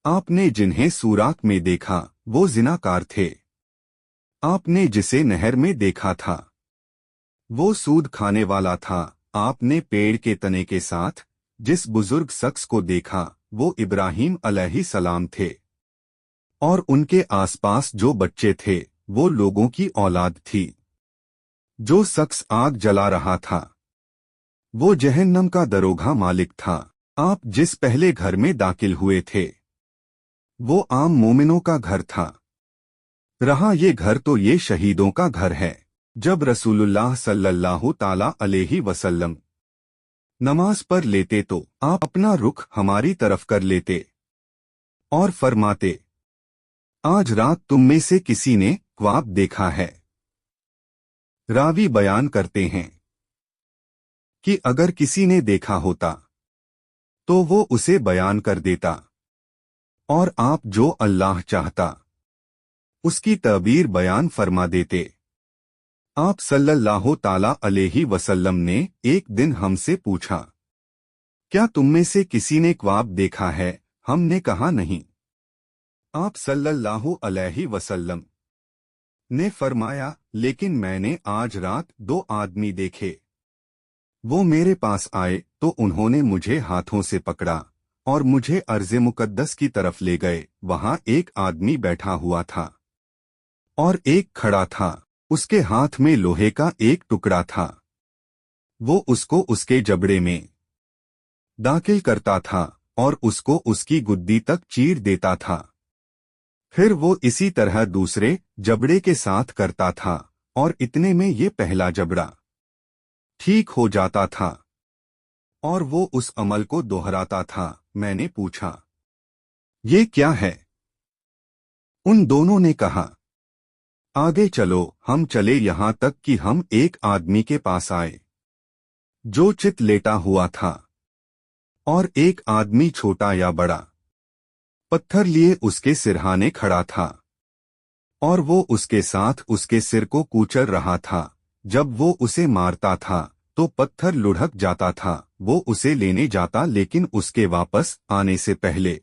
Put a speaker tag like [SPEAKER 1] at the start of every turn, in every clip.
[SPEAKER 1] आपने जिन्हें सूराक में देखा वो जिनाकार थे। आपने जिसे नहर में देखा था वो सूद खाने वाला था। आपने पेड़ के तने के साथ जिस बुजुर्ग शख्स को देखा वो इब्राहिम अलैहिस्सलाम थे, और उनके आसपास जो बच्चे थे वो लोगों की औलाद थी। जो शख्स आग जला रहा था वो जहन्नम का दरोगा मालिक था। आप जिस पहले घर में दाखिल हुए थे वो आम मोमिनों का घर था। रहा ये घर तो ये शहीदों का घर है। जब रसूलुल्लाह सल्लल्लाहु ताला अलैहि वसल्लम नमाज पर लेते तो आप अपना रुख हमारी तरफ कर लेते और फरमाते, आज रात तुम में से किसी ने ख्वाब देखा है। रावी बयान करते हैं कि अगर किसी ने देखा होता तो वो उसे बयान कर देता, और आप जो अल्लाह चाहता उसकी तबीर बयान फरमा देते। आप सल्लल्लाहु ताला अलैहि वसल्लम ने एक दिन हमसे पूछा, क्या तुम में से किसी ने ख्वाब देखा है? हमने कहा नहीं। आप सल्लल्लाहु अलैहि वसल्लम ने फरमाया, लेकिन मैंने आज रात 2 आदमी देखे। वो मेरे पास आए तो उन्होंने मुझे हाथों से पकड़ा और मुझे अर्ज़े मुकद्दस की तरफ ले गए। वहां एक आदमी बैठा हुआ था और एक खड़ा था। उसके हाथ में लोहे का एक टुकड़ा था। वो उसको उसके जबड़े में दाखिल करता था और उसको उसकी गुद्दी तक चीर देता था। फिर वो इसी तरह दूसरे जबड़े के साथ करता था और इतने में ये पहला जबड़ा ठीक हो जाता था और वो उस अमल को दोहराता था। मैंने पूछा, ये क्या है? उन दोनों ने कहा, आगे चलो। हम चले यहां तक कि हम एक आदमी के पास आए जो चित लेटा हुआ था, और एक आदमी छोटा या बड़ा पत्थर लिए उसके सिरहाने खड़ा था, और वो उसके साथ उसके सिर को कूचल रहा था। जब वो उसे मारता था तो पत्थर लुढ़क जाता था। वो उसे लेने जाता, लेकिन उसके वापस आने से पहले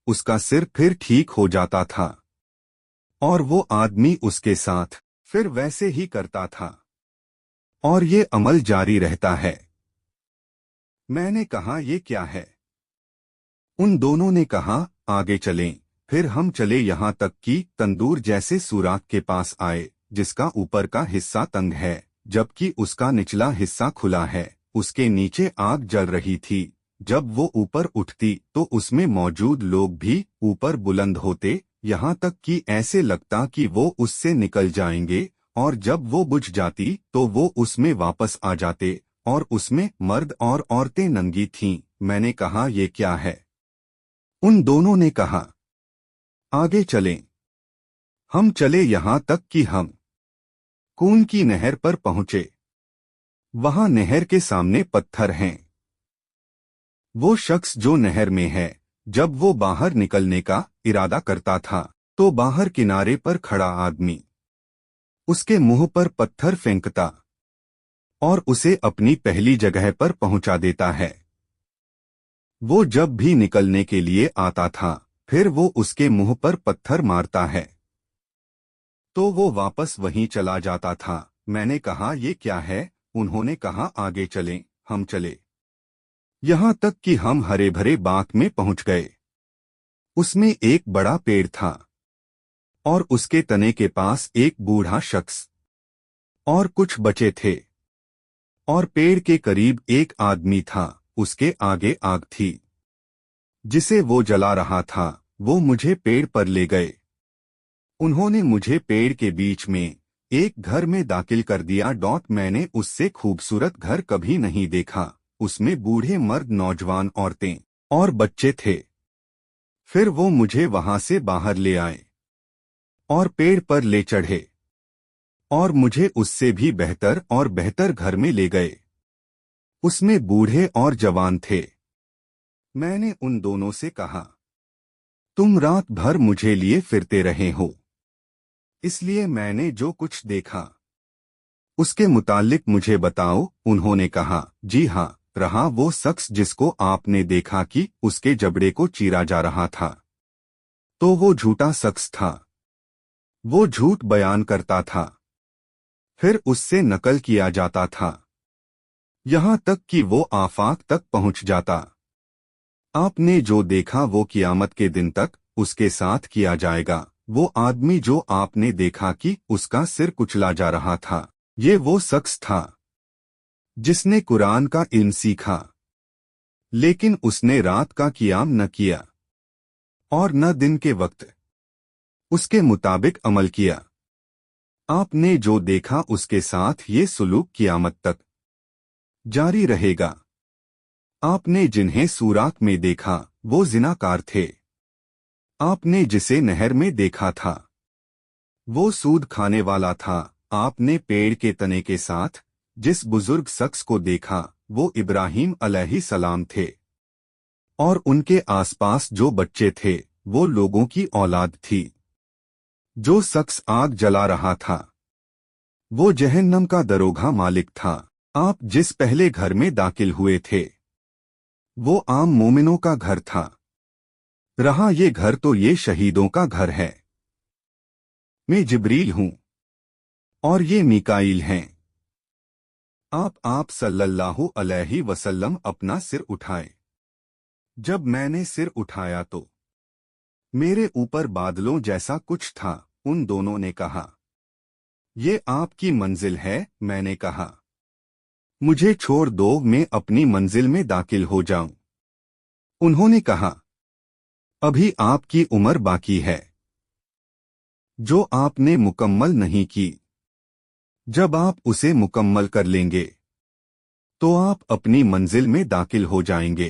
[SPEAKER 1] उसका सिर फिर ठीक हो जाता था, और वो आदमी उसके साथ फिर वैसे ही करता था, और ये अमल जारी रहता है। मैंने कहा, ये क्या है? उन दोनों ने कहा, आगे चलें। फिर हम चले यहां तक कि तंदूर जैसे सुराख के पास आए, जिसका ऊपर का हिस्सा तंग है जबकि उसका निचला हिस्सा खुला है। उसके नीचे आग जल रही थी। जब वो ऊपर उठती तो उसमें मौजूद लोग भी ऊपर बुलंद होते, यहाँ तक कि ऐसे लगता कि वो उससे निकल जाएंगे, और जब वो बुझ जाती तो वो उसमें वापस आ जाते, और उसमें मर्द और औरतें नंगी थीं। मैंने कहा, ये क्या है? उन दोनों ने कहा, आगे चलें। हम चले यहां तक कि हम खून की नहर पर पहुंचे। वहां नहर के सामने पत्थर हैं। वो शख्स जो नहर में है, जब वो बाहर निकलने का इरादा करता था तो बाहर किनारे पर खड़ा आदमी उसके मुंह पर पत्थर फेंकता और उसे अपनी पहली जगह पर पहुंचा देता है। वो जब भी निकलने के लिए आता था फिर वो उसके मुंह पर पत्थर मारता है तो वो वापस वहीं चला जाता था। मैंने कहा, ये क्या है? उन्होंने कहा, आगे चलें। हम चले यहां तक कि हम हरे भरे बाग में पहुंच गए। उसमें एक बड़ा पेड़ था और उसके तने के पास एक बूढ़ा शख्स और कुछ बचे थे, और पेड़ के करीब एक आदमी था। उसके आगे आग थी जिसे वो जला रहा था। वो मुझे पेड़ पर ले गए। उन्होंने मुझे पेड़ के बीच में एक घर में दाखिल कर दिया। मैंने उससे खूबसूरत घर कभी नहीं देखा। उसमें बूढ़े मर्द, नौजवान औरतें और बच्चे थे। फिर वो मुझे वहां से बाहर ले आए और पेड़ पर ले चढ़े और मुझे उससे भी बेहतर और बेहतर घर में ले गए। उसमें बूढ़े और जवान थे। मैंने उन दोनों से कहा, तुम रात भर मुझे लिए फिरते रहे हो, इसलिए मैंने जो कुछ देखा उसके मुतालिक मुझे बताओ। उन्होंने कहा, जी हाँ, रहा वो शख्स जिसको आपने देखा कि उसके जबड़े को चीरा जा रहा था, तो वो झूठा शख्स था। वो झूठ बयान करता था, फिर उससे नकल किया जाता था, यहां तक कि वो आफाक तक पहुंच जाता। आपने जो देखा वो कियामत के दिन तक उसके साथ किया जाएगा। वो आदमी जो आपने देखा कि उसका सिर कुचला जा रहा था, ये वो शख्स था जिसने कुरान का इल्म सीखा, लेकिन उसने रात का कियाम न किया और न दिन के वक्त उसके मुताबिक अमल किया। आपने जो देखा उसके साथ ये सुलूक कियामत तक जारी रहेगा। आपने जिन्हें सूरात में देखा वो जिनाकार थे। आपने जिसे नहर में देखा था वो सूद खाने वाला था। आपने पेड़ के तने के साथ जिस बुजुर्ग शख्स को देखा वो इब्राहीम अलैहिस्सलाम थे, और उनके आसपास जो बच्चे थे वो लोगों की औलाद थी। जो शख्स आग जला रहा था वो जहन्नम का दरोगा मालिक था। आप जिस पहले घर में दाखिल हुए थे वो आम मोमिनों का घर था। रहा ये घर तो ये शहीदों का घर है। मैं जिब्रील हूं और ये मीकाईल हैं। आप सल्लल्लाहु अलैहि वसल्लम अपना सिर उठाए। जब मैंने सिर उठाया तो मेरे ऊपर बादलों जैसा कुछ था। उन दोनों ने कहा, ये आपकी मंजिल है। मैंने कहा, मुझे छोड़ दो, मैं अपनी मंजिल में दाखिल हो जाऊं। उन्होंने कहा, अभी आपकी उम्र बाकी है जो आपने मुकम्मल नहीं की। जब आप उसे मुकम्मल कर लेंगे तो आप अपनी मंजिल में दाखिल हो जाएंगे।